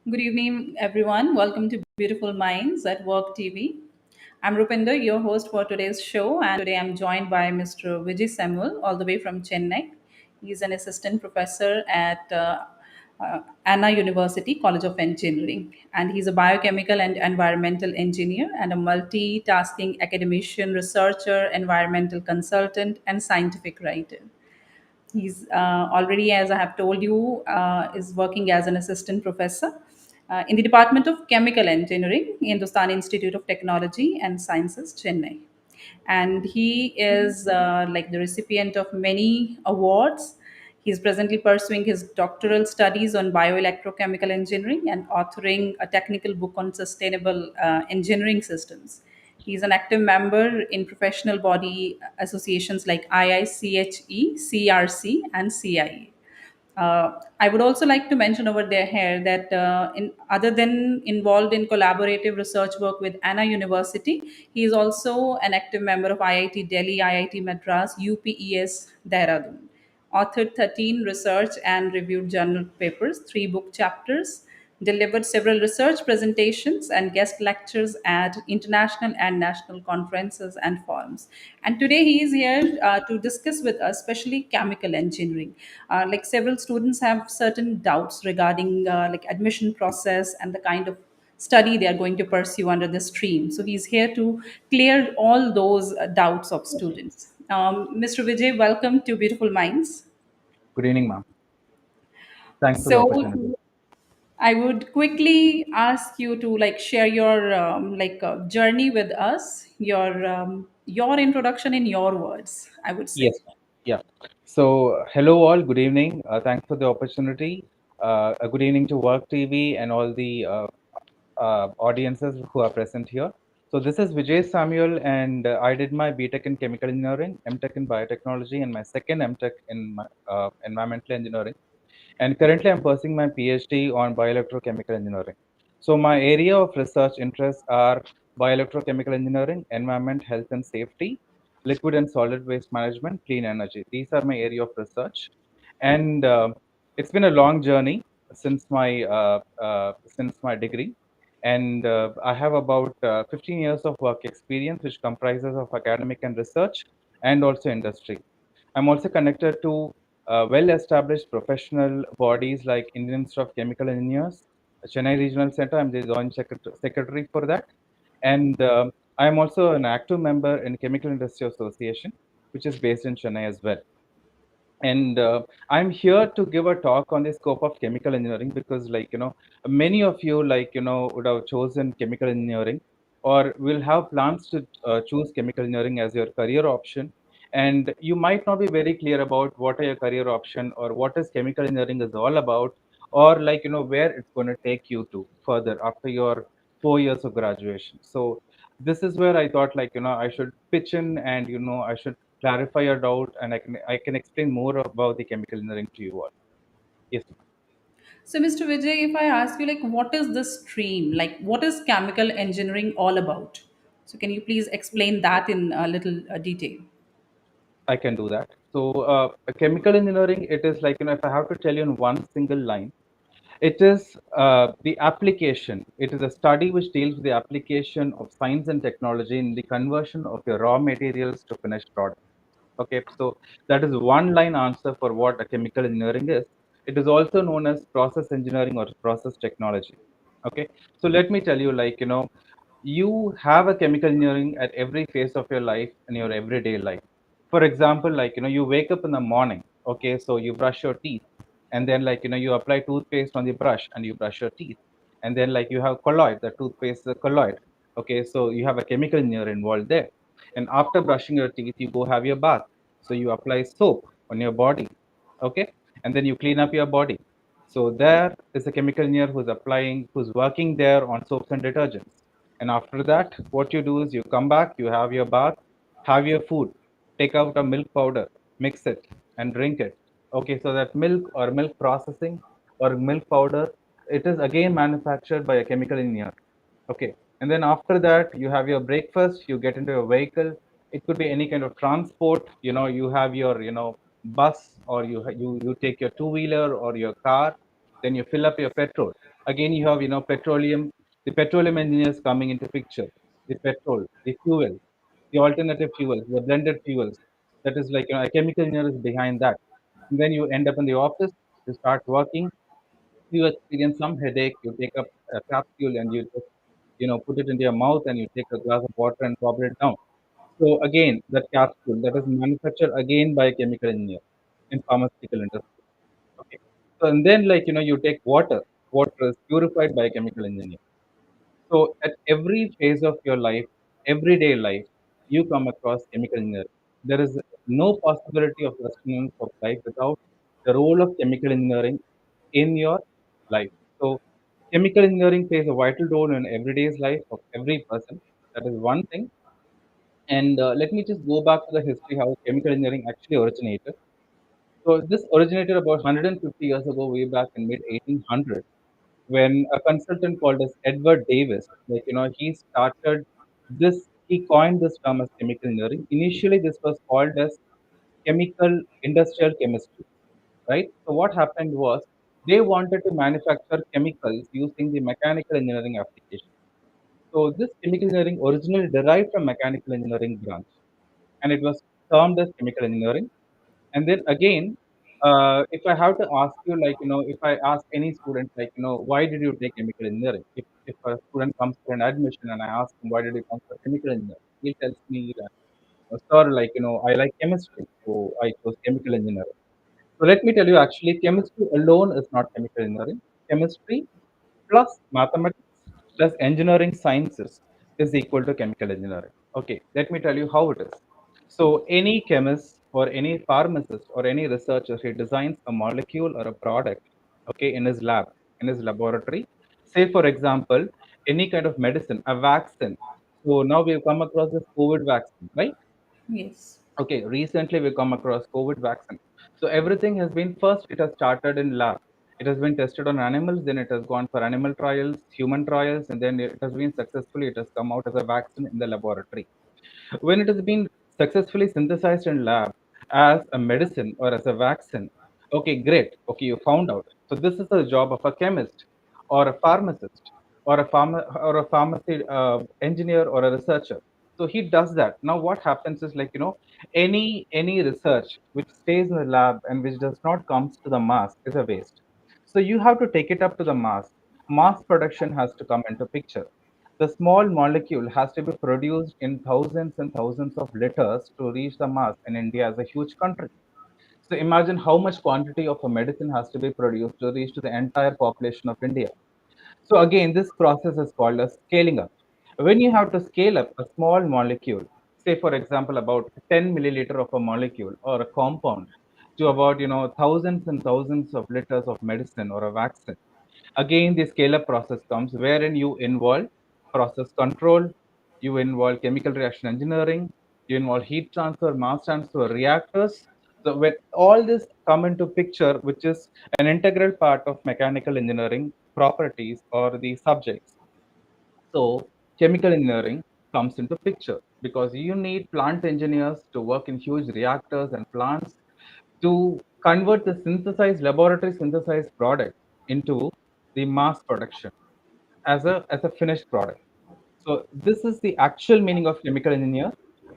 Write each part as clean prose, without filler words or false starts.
Good evening, everyone. Welcome to Beautiful Minds at WurkTV. I'm Rupinder, your host for today's show, and today I'm joined by Mr. Vijay Samuel, all the way from Chennai. He's an assistant professor at Anna University College of Engineering, and he's a biochemical and environmental engineer and a multitasking academician, researcher, environmental consultant, and scientific writer. He's already, as I have told you, is working as an assistant professor in the Department of Chemical Engineering, Hindustan Institute of Technology and Sciences, Chennai. And he is like the recipient of many awards. He's presently pursuing his doctoral studies on bioelectrochemical engineering and authoring a technical book on sustainable engineering systems. He's an active member in professional body associations like IICHE, CRC, and CIA. I would also like to mention over there here that other than involved in collaborative research work with Anna University, he is also an active member of IIT Delhi, IIT Madras, UPES Dehradun. Authored 13 research and reviewed journal papers, 3 book chapters, delivered several research presentations and guest lectures at international and national conferences and forums. And today he is here to discuss with us, especially chemical engineering. Like several students have certain doubts regarding like admission process and the kind of study they are going to pursue under the stream. So he's here to clear all those doubts of students. Mr. Vijay, welcome to Beautiful Minds. Good evening, ma'am. Thanks for the opportunity. So I would quickly ask you to like share your journey with us, your introduction in your words, I would say. Yes, ma'am. Yeah. So, hello all. Good evening. Thanks for the opportunity. A good evening to Work TV and all the audiences who are present here. So, this is Vijay Samuel, and I did my BTech in Chemical Engineering, MTech in Biotechnology, and my second MTech in Environmental Engineering. And currently, I'm pursuing my PhD on bioelectrochemical engineering. So, my area of research interests are bioelectrochemical engineering, environment, health and safety, liquid and solid waste management, clean energy. These are my area of research, and it's been a long journey since my degree, and I have about 15 years of work experience, which comprises of academic and research, and also industry. I'm also connected to well-established professional bodies like Indian Institute of Chemical Engineers, Chennai Regional Center. I'm the joint secretary for that, and I'm also an active member in Chemical Industry Association, which is based in Chennai as well. And I'm here to give a talk on the scope of chemical engineering because, many of you, would have chosen chemical engineering or will have plans to choose chemical engineering as your career option. And you might not be very clear about what are your career option or what is chemical engineering is all about, or where it's going to take you to further after your 4 years of graduation. So this is where I thought, I should pitch in and I should clarify your doubt, and I can explain more about the chemical engineering to you all. Yes, ma'am. So, Mr. Vijay, if I ask you, like, what is this stream? Like, what is chemical engineering all about? So, can you please explain that in a little detail? I can do that. So, chemical engineering, it is if I have to tell you in one single line, it is the application. It is a study which deals with the application of science and technology in the conversion of your raw materials to finished product. Okay, so that is one line answer for what a chemical engineering is. It is also known as process engineering or process technology. Okay, so let me tell you, you have a chemical engineering at every phase of your life in your everyday life. For example, you wake up in the morning. Okay, so you brush your teeth, and then you apply toothpaste on the brush and you brush your teeth, and then you have colloid, the toothpaste is a colloid. Okay, so you have a chemical engineer involved there. And after brushing your teeth, you go have your bath. So you apply soap on your body. Okay, and then you clean up your body. So there is a chemical engineer who's working there on soaps and detergents. And after that, what you do is you come back, you have your bath, have your food, take out a milk powder, mix it, and drink it. Okay, so that milk or milk processing or milk powder, it is again manufactured by a chemical engineer. Okay, and then after that, you have your breakfast, you get into your vehicle. It could be any kind of transport. You have your bus, or you take your two-wheeler or your car. Then you fill up your petrol. Again, you have, petroleum, the petroleum engineers coming into picture, the petrol, the fuel, the alternative fuels, the blended fuels. That is like, a chemical engineer is behind that. And then you end up in the office, you start working, you experience some headache, you take up a capsule and you just, put it into your mouth and you take a glass of water and gobble it down. So again, that capsule that is manufactured again by a chemical engineer in pharmaceutical industry. Okay. So and then like you take water. Water is purified by a chemical engineer. So at every phase of your life, everyday life, you come across chemical engineering. There is no possibility of sustenance of life without the role of chemical engineering in your life. So chemical engineering plays a vital role in everyday's life of every person. That is one thing. And let me just go back to the history how chemical engineering actually originated. So this originated about 150 years ago, way back in mid 1800s, when a consultant called as Edward Davis, he started this. He coined this term as chemical engineering. Initially, this was called as chemical industrial chemistry, right? So what happened was they wanted to manufacture chemicals using the mechanical engineering application. So this chemical engineering originally derived from mechanical engineering branch, and it was termed as chemical engineering. And then again, if I have to ask you, if I ask any student, why did you take chemical engineering? If a student comes for an admission and I ask him, why did you come for chemical engineering? He tells me that, sir, I like chemistry, so I chose chemical engineering. So let me tell you, actually, chemistry alone is not chemical engineering. Chemistry plus mathematics plus engineering sciences is equal to chemical engineering. Okay, let me tell you how it is. So any chemist or any pharmacist or any researcher, he designs a molecule or a product, okay, in his lab, in his laboratory. Say, for example, any kind of medicine, a vaccine. So now we've come across this COVID vaccine, right? Yes. Okay, recently we come across COVID vaccine. So everything has been first, it has started in lab. It has been tested on animals, then it has gone for animal trials, human trials, and then it has been successfully, it has come out as a vaccine in the laboratory. When it has been successfully synthesized in lab as a medicine or as a vaccine, okay, great. Okay, you found out. So this is the job of a chemist or a pharmacist or a pharmacy engineer or a researcher. So he does that. Now what happens is any research which stays in the lab and which does not comes to the mass is a waste. So you have to take it up to the mass. Mass production has to come into picture. The small molecule has to be produced in thousands and thousands of liters to reach the mass in India as a huge country. So imagine how much quantity of a medicine has to be produced to reach to the entire population of India. So again, this process is called as scaling up. When you have to scale up a small molecule, say for example about 10 milliliter of a molecule or a compound to about thousands and thousands of liters of medicine or a vaccine. Again, the scale-up process comes wherein you involve process control, you involve chemical reaction engineering, you involve heat transfer, mass transfer, reactors. So when all this come into picture, which is an integral part of mechanical engineering properties or the subjects. So chemical engineering comes into picture because you need plant engineers to work in huge reactors and plants to convert the synthesized laboratory synthesized product into the mass production as a finished product. So this is the actual meaning of chemical engineer.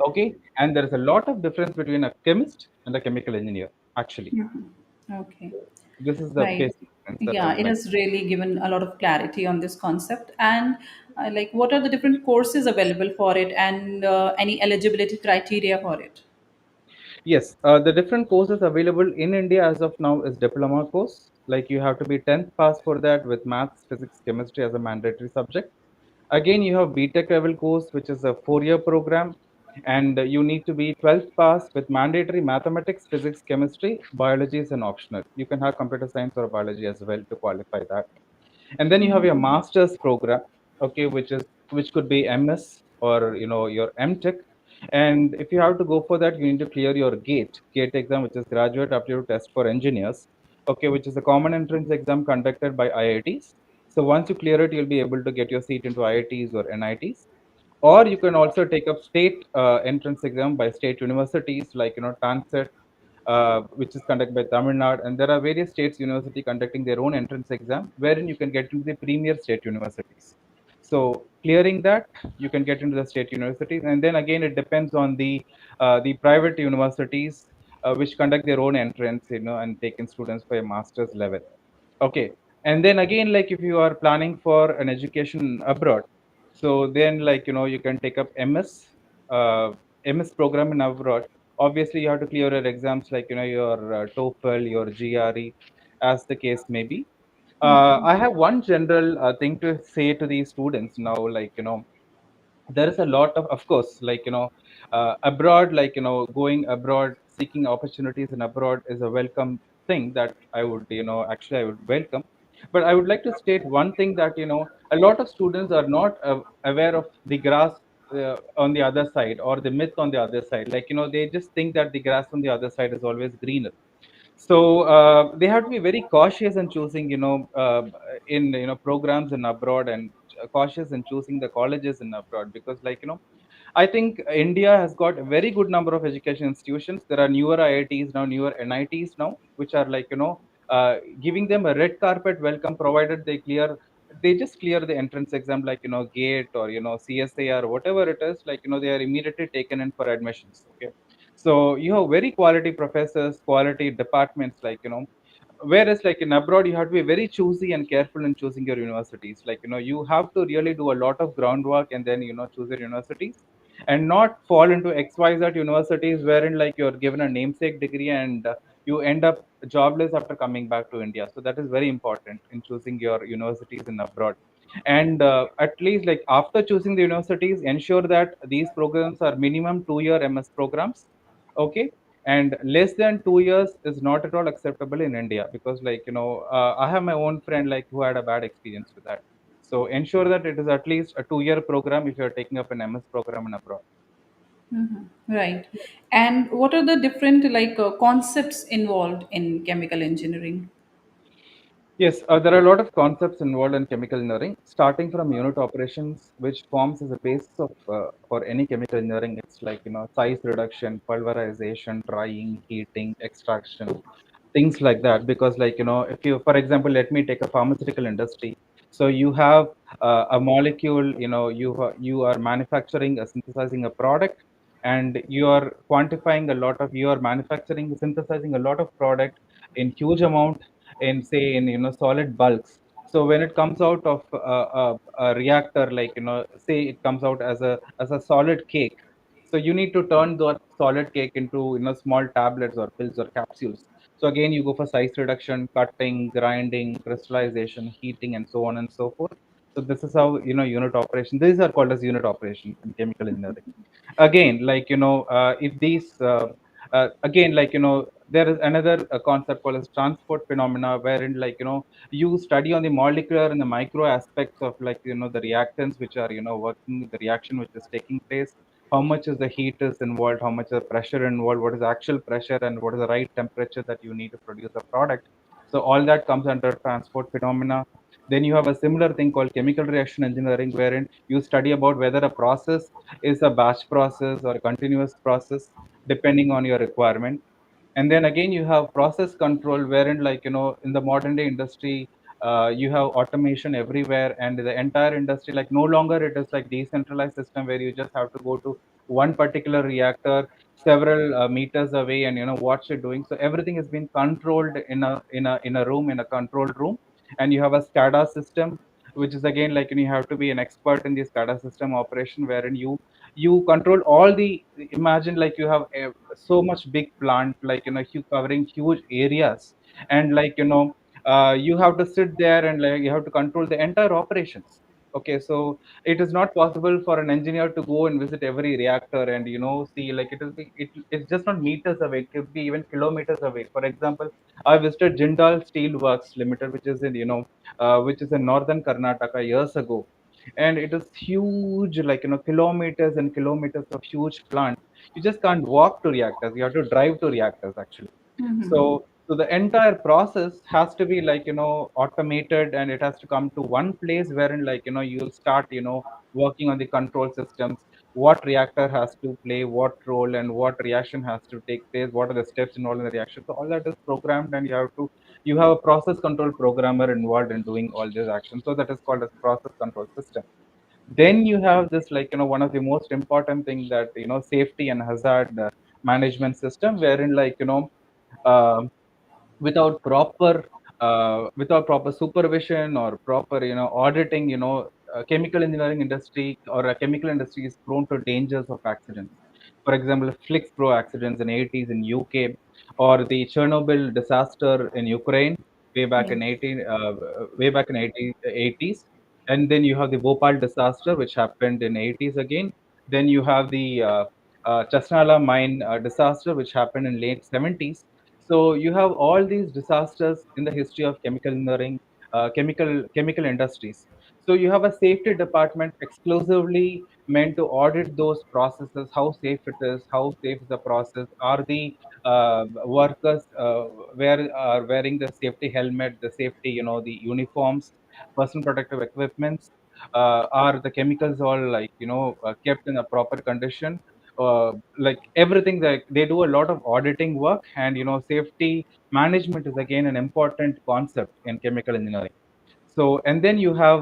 Okay, and there is a lot of difference between a chemist and a chemical engineer. Actually, Okay. this is the Right. basic difference that I Yeah, would it like. has really given a lot of clarity on this concept. And like, what are the different courses available for it, and any eligibility criteria for it? Yes, the different courses available in India as of now is diploma course. Like you have to be 10th pass for that with maths, physics, chemistry as a mandatory subject. Again, you have BTech level course, which is a 4-year program, and you need to be 12th pass with mandatory mathematics, physics, chemistry, biology is an optional. You can have computer science or biology as well to qualify that. And then you have your master's program, okay, which could be MS or your MTech. And if you have to go for that, you need to clear your gate exam, which is graduate aptitude test for engineers, okay, which is a common entrance exam conducted by IITs. So once you clear it, you'll be able to get your seat into IITs or NITs. Or you can also take up state entrance exam by state universities like TANSET, which is conducted by Tamil Nadu, and there are various states university conducting their own entrance exam, wherein you can get into the premier state universities. So clearing that, you can get into the state universities, and then again it depends on the private universities which conduct their own entrance, and take in students for a master's level. Okay. And then again, like if you are planning for an education abroad, so then like, you can take up uh, MS program in abroad. Obviously, you have to clear your exams like, your TOEFL, your GRE, as the case may be. I have one general thing to say to these students now, like, there is a lot of course, like, abroad, like, going abroad, seeking opportunities in abroad is a welcome thing that I would, actually I would welcome. But I would like to state one thing that, a lot of students are not aware of the grass on the other side, or the myth on the other side. Like, they just think that the grass on the other side is always greener. So they have to be very cautious in choosing, in programs in abroad, and cautious in choosing the colleges in abroad, because, like, I think India has got a very good number of education institutions. There are newer IITs now, newer NITs now, which are like, giving them a red carpet welcome, provided they just clear the entrance exam, like, GATE, or, CSA, or whatever it is, like, they are immediately taken in for admissions. Okay. So you have very quality professors, quality departments, like, whereas like in abroad, you have to be very choosy and careful in choosing your universities. Like, you have to really do a lot of groundwork, and then, choose your universities, and not fall into XYZ universities wherein like you're given a namesake degree, and you end up jobless after coming back to India. So that is very important in choosing your universities in abroad. And at least like after choosing the universities, ensure that these programs are minimum 2-year MS programs. Okay. And less than 2 years is not at all acceptable in India, because like, I have my own friend like who had a bad experience with that. So ensure that it is at least a 2-year program if you're taking up an MS program in abroad. Right. And what are the different concepts involved in chemical engineering? Yes, there are a lot of concepts involved in chemical engineering, starting from unit operations, which forms as a basis of for any chemical engineering. It's like, size reduction, pulverization, drying, heating, extraction, things like that. Because like, if you, for example, let me take a pharmaceutical industry. So you have a molecule, you are manufacturing, synthesizing a product, and you are quantifying a lot of, you are manufacturing, synthesizing a lot of product in huge amount, in say in, solid bulks. So when it comes out of a reactor, like, say it comes out as a solid cake. So you need to turn the solid cake into, small tablets or pills or capsules. So again, you go for size reduction, cutting, grinding, crystallization, heating, and so on and so forth. So this is how, unit operation. These are called as unit operations in chemical engineering. Again, like, if these again, like, there is another concept called as transport phenomena, wherein like, you study on the molecular and the micro aspects of, like, the reactants which are, working, the reaction which is taking place, how much is the heat is involved, how much is the pressure involved, what is the actual pressure, and what is the right temperature that you need to produce a product. So all that comes under transport phenomena. Then you have a similar thing called chemical reaction engineering, wherein you study about whether a process is a batch process or a continuous process, depending on your requirement. And then again, you have process control, wherein like, in the modern day industry, you have automation everywhere, and the entire industry, like, no longer it is like decentralized system where you just have to go to one particular reactor several meters away, and watch it doing. So everything has been controlled in a room, in a controlled room. And you have a SCADA system, which is again like, you have to be an expert in the SCADA system operation, wherein you control all the, imagine like you have so much big plant, like, you covering huge areas. And like, you have to sit there, and like you have to control the entire operations. Okay. So it is not possible for an engineer to go and visit every reactor, and see, like, it's just not meters away, it could be even kilometers away. For example, I visited Jindal Steel Works Limited, which is in, which is in northern Karnataka years ago. And it is huge, like, kilometers and kilometers of huge plant. You just can't walk to reactors, you have to drive to reactors actually. So the entire process has to be like, automated, and it has to come to one place, wherein like, you'll start, working on the control systems. what reactor has to play what role and what reaction has to take place, what are the steps involved in the reaction. So all that is programmed, and you have a process control programmer involved in doing all these actions. So that is called as process control system. Then you have this, like, one of the most important thing, that safety and hazard management system, wherein, like, um without proper supervision or proper auditing, chemical engineering industry or a chemical industry is prone to dangers of accidents. For example, Flix Pro accidents in 80s in UK, or the Chernobyl disaster in Ukraine way back Yeah. in 80s. And then you have the Bhopal disaster, which happened in 80s again. Then you have the Chasnala mine disaster, which happened in late 70s. So you have all these disasters in the history of chemical engineering, chemical industries. So you have a safety department exclusively meant to audit those processes, how safe it is, how safe is the process, are the workers are wearing the safety helmet, the safety, the uniforms, personal protective equipments, are the chemicals all, like, kept in a proper condition, like everything, that they do a lot of auditing work. And safety management is again an important concept in chemical engineering. So, and then you have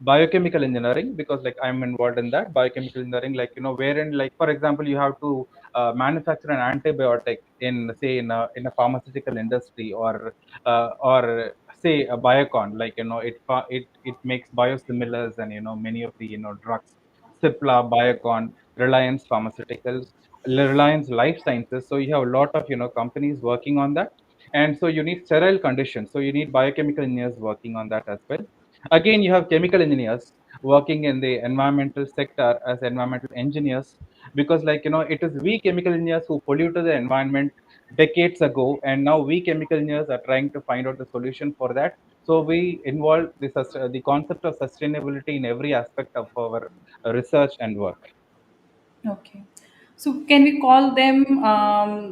biochemical engineering, because like I'm involved in that biochemical engineering, like, wherein, like, for example, you have to manufacture an antibiotic in, say, in a pharmaceutical industry, or say a biocon, like, it makes biosimilars, and many of the drugs, Cipla, Biocon, Reliance Pharmaceuticals, Reliance Life Sciences. So you have a lot of companies working on that. And so you need sterile conditions, so you need biochemical engineers working on that as well. Again, you have chemical engineers working in the environmental sector as environmental engineers, because, like, it is we chemical engineers who polluted the environment decades ago, and now we chemical engineers are trying to find out the solution for that. So we involve the concept of sustainability in every aspect of our research and work. Okay. So can we call them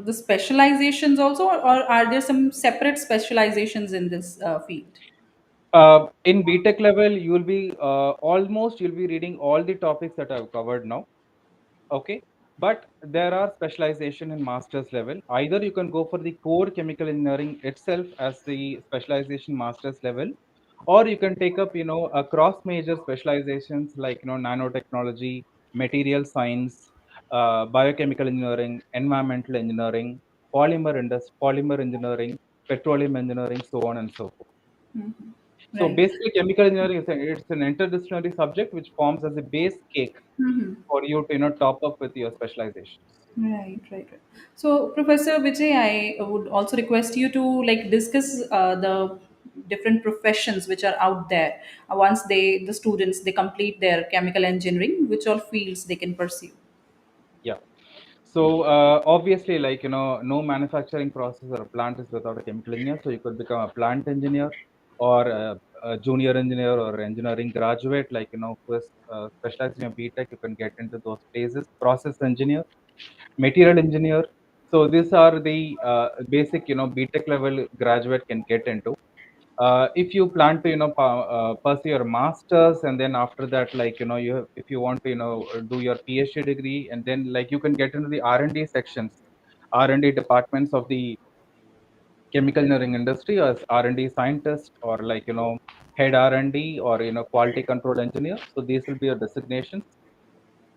the specializations also, or are there some separate specializations in this field? In BTech level, you'll be reading all the topics that I've covered now. Okay, but there are specialization in master's level. Either you can go for the core chemical engineering itself as the specialization master's level, or you can take up a cross major specializations, like nanotechnology, material science, biochemical engineering, environmental engineering, polymer engineering, petroleum engineering, so on and so forth. So Right. basically, chemical engineering is it's an interdisciplinary subject which forms as a base cake for you to top up with your specializations. Right, right, right. So, Professor Vijay, I would also request you to like discuss the different professions which are out there. Once the students they complete their chemical engineering, which all fields they can pursue. Yeah. So obviously, like, no manufacturing process or a plant is without a chemical engineer. So you could become a plant engineer, or a junior engineer, or engineering graduate, like, who is specialized in your BTech. You can get into those places. Process engineer, material engineer. So these are the basic, BTech level graduate can get into. If you plan to pursue your masters, and then after that, like, if you want to do your PhD degree, and then, like, you can get into the R&D sections, R&D departments of the chemical engineering industry as R&D scientist, or, like, head R&D, or quality control engineer. So these will be your designations.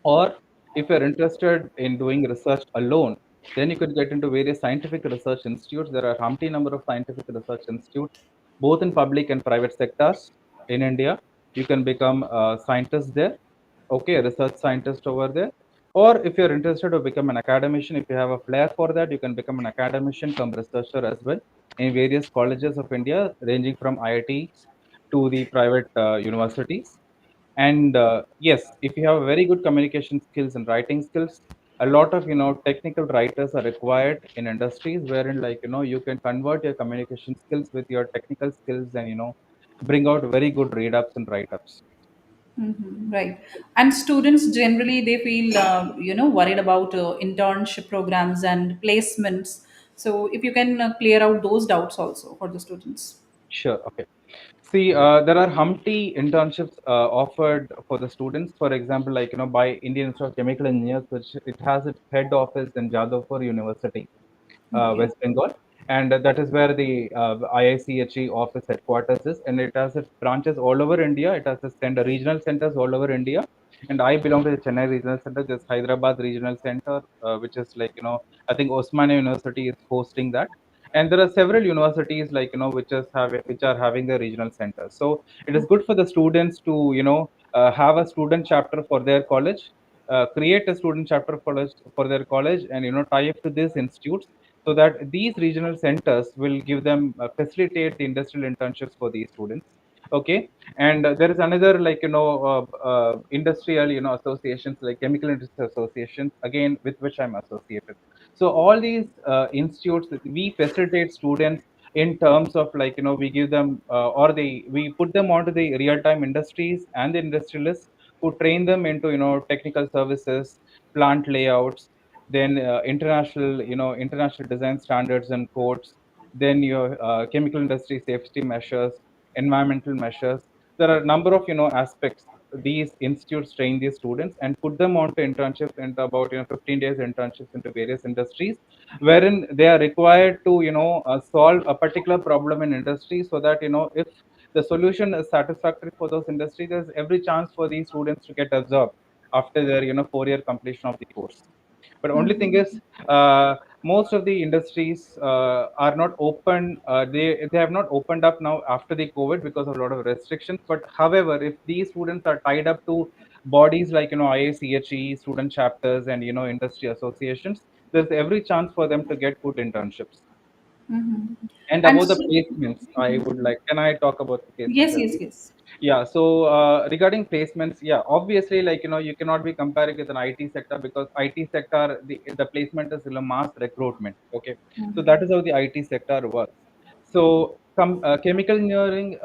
Or if you're interested in doing research alone, then you could get into various scientific research institutes. There are humpty number of scientific research institutes, both in public and private sectors in India. You can become a scientist there, okay, a research scientist over there. Or if you're interested to become an academician, if you have a flair for that, you can become an academician come researcher as well in various colleges of India, ranging from IITs to the private universities. And yes, if you have very good communication skills and writing skills, a lot of technical writers are required in industries, wherein, like, you can convert your communication skills with your technical skills, and bring out very good read ups and write ups. Right. And students generally they feel worried about internship programs and placements. So if you can clear out those doubts also for the students. Sure. Okay. See, there are Humpty internships offered for the students. For example, like by Indian Institute of Chemical Engineers, which it has its head office in Jadavpur University, Okay. West Bengal, and that is where the IICHE office headquarters is, and it has its branches all over India. It has its regional centers all over India, and I belong to the Chennai Regional Center. There's Hyderabad Regional Center, which is like I think Osmania University is hosting that, and there are several universities like which are having the regional centers. So it is good for the students to have a student chapter for their college, create a student chapter for their college, and tie up to these institutes so that these regional centers will give them facilitate the industrial internships for these students. Okay, and there is another like industrial associations like chemical industry associations, again with which I'm associated. So all these institutes, we facilitate students in terms of like we give them or they we put them onto the real time industries and the industrialists who train them into technical services, plant layouts, then international design standards and codes, then your chemical industry safety measures, environmental measures. There are a number of aspects these institutes train these students and put them onto internships into about 15 days internships into various industries, wherein they are required to solve a particular problem in industry, so that if the solution is satisfactory for those industries, there's every chance for these students to get absorbed after their 4-year completion of the course. But only thing is, most of the industries are not open. They have not opened up now after the COVID because of a lot of restrictions. But however, if these students are tied up to bodies like IICHE, student chapters, and industry associations, there's every chance for them to get good internships. Mm-hmm. And And about the so, placements, I would like. Can I talk about the placements yes, as yes, well? yes. Yeah, so regarding placements, yeah, obviously, like you cannot be comparing with an IT sector, because IT sector the placement is a mass recruitment. Okay, so that is how the IT sector works. So chemical engineering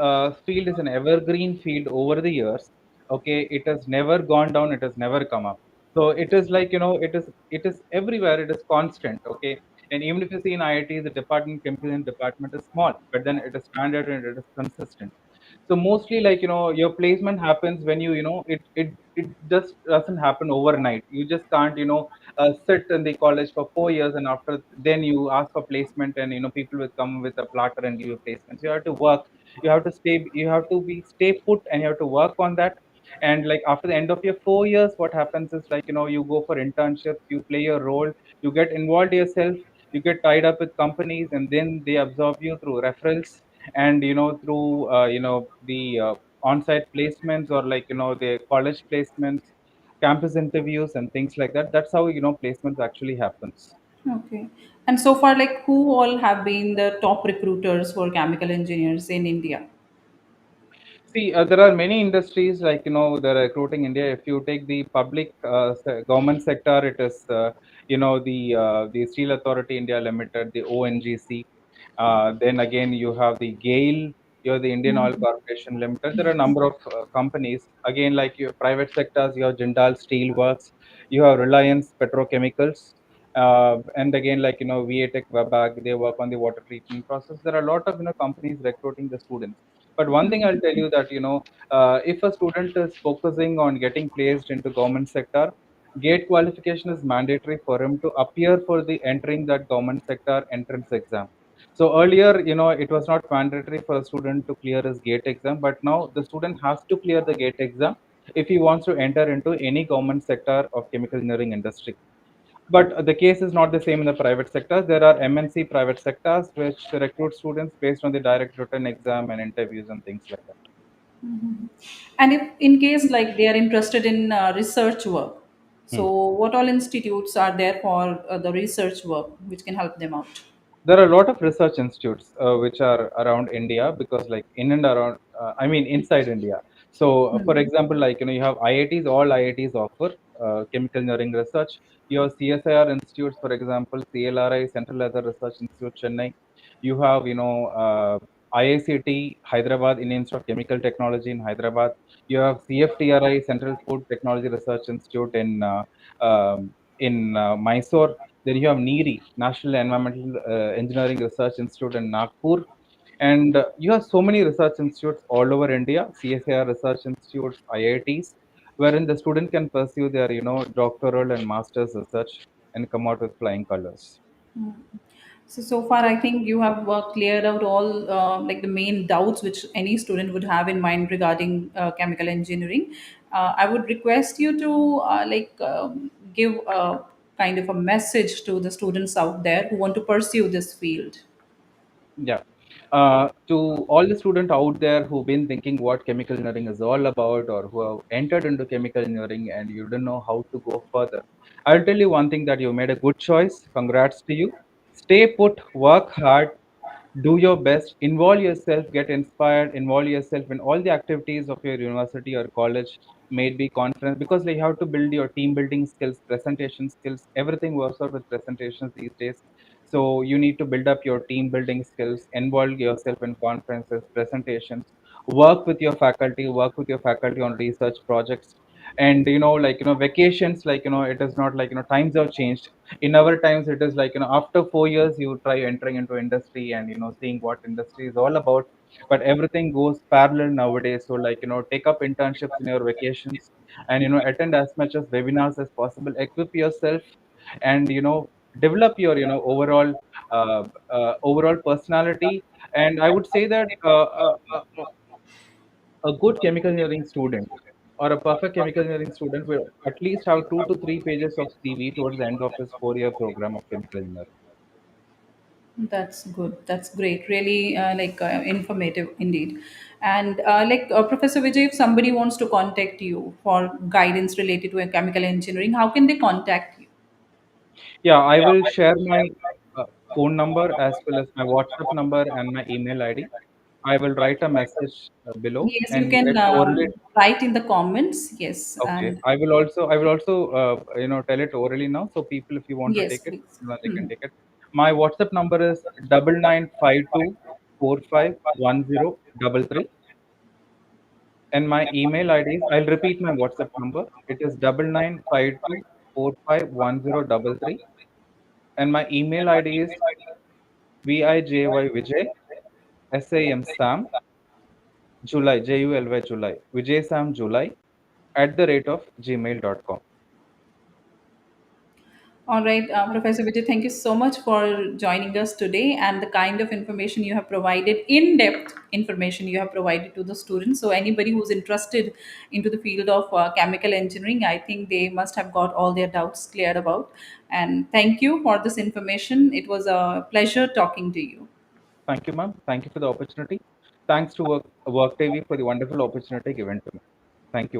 field is an evergreen field over the years. Okay, it has never gone down. It has never come up. So it is like it is everywhere. It is constant. Okay, and even if you see in IIT, the department chemical engineering department is small, but then it is standard and it is consistent. So mostly like your placement happens when it just doesn't happen overnight. You just can't sit in the college for 4 years, and after then you ask for placement, and people will come with a platter and give you placements. You have to work, you have to be stay put, and you have to work on that. And like after the end of your 4 years, what happens is like you go for internships, you play your role, you get involved yourself, you get tied up with companies, and then they absorb you through referrals, and through the on-site placements, or like the college placements, campus interviews, and things like that. That's how placements actually happens. Okay. And so far, like, who all have been the top recruiters for chemical engineers in India? See, there are many industries like the recruiting India. If you take the public government sector, it is the Steel Authority India Limited, the ONGC. Then again, you have the GAIL, you have the Indian Oil Corporation Limited. There are a number of companies. Again, like your private sectors, you have Jindal Steel Works, you have Reliance Petrochemicals. And again, like VATech, Wabag, they work on the water treatment process. There are a lot of companies recruiting the students. But one thing I'll tell you that if a student is focusing on getting placed into government sector, gate qualification is mandatory for him to appear for the entering that government sector entrance exam. So earlier, it was not mandatory for a student to clear his gate exam, but now the student has to clear the gate exam if he wants to enter into any government sector of chemical engineering industry. But the case is not the same in the private sector. There are MNC private sectors which recruit students based on the direct written exam and interviews and things like that. And if in case like they are interested in research work, Hmm. so what all institutes are there for the research work which can help them out? There are a lot of research institutes which are around India, because like in and around, I mean inside India. So for example, like you have IITs. All IITs offer chemical engineering research. You have CSIR institutes, for example, CLRI, Central Leather Research Institute, Chennai. You have IICT Hyderabad, Indian Institute of Chemical Technology in Hyderabad. You have CFTRI, Central Food Technology Research Institute in Mysore. Then you have NEERI, National Environmental Engineering Research Institute in Nagpur. And you have so many research institutes all over India, CSIR research institutes, IITs, wherein the student can pursue their, doctoral and master's research and come out with flying colors. So far, I think you have cleared out all like the main doubts which any student would have in mind regarding chemical engineering. I would request you to give a kind of a message to the students out there who want to pursue this field. Yeah. To all the students out there who've been thinking what chemical engineering is all about, or who have entered into chemical engineering and you don't know how to go further, I'll tell you one thing, that you made a good choice. Congrats to you. Stay put, work hard, do your best, involve yourself, get inspired, involve yourself in all the activities of your university or college, maybe conference, because you have to build your team building skills, presentation skills. Everything works out with presentations these days. So you need to build up your team building skills, involve yourself in conferences, presentations, work with your faculty on research projects. And vacations, it is not like, times have changed. In our times, it is like, after 4 years you try entering into industry and seeing what industry is all about. But everything goes parallel nowadays. So take up internships in your vacations, and attend as much as webinars as possible, equip yourself, and develop your overall personality. And I would say that a good chemical engineering student, or a perfect chemical engineering student, will at least have 2 to 3 pages of CV towards the end of his 4 year program of chemical engineering. That's good. That's great. Really, informative indeed. And Professor Vijay, if somebody wants to contact you for guidance related to chemical engineering, how can they contact you? Yeah, I will share my uh, phone number as well as my WhatsApp number and my email ID. I will write a message below Yes, you and let can orally. write in the comments. Yes, Okay, and I will also tell it orally now, so people, if you want to yes, take it, please. they can take it. My WhatsApp number is 9952451033, and my email ID is, I'll repeat my WhatsApp number. It is 9952451033, and my email ID is VIJY Sam July, JULY July, Vijay Sam July @gmail.com. All right, Professor Vijay, thank you so much for joining us today and the kind of information you have provided, in depth information you have provided to the students. So, anybody who's interested into the field of chemical engineering, I think they must have got all their doubts cleared about. And thank you for this information. It was a pleasure talking to you. Thank you, ma'am. Thank you for the opportunity. Thanks to WurkTV for the wonderful opportunity given to me. Thank you.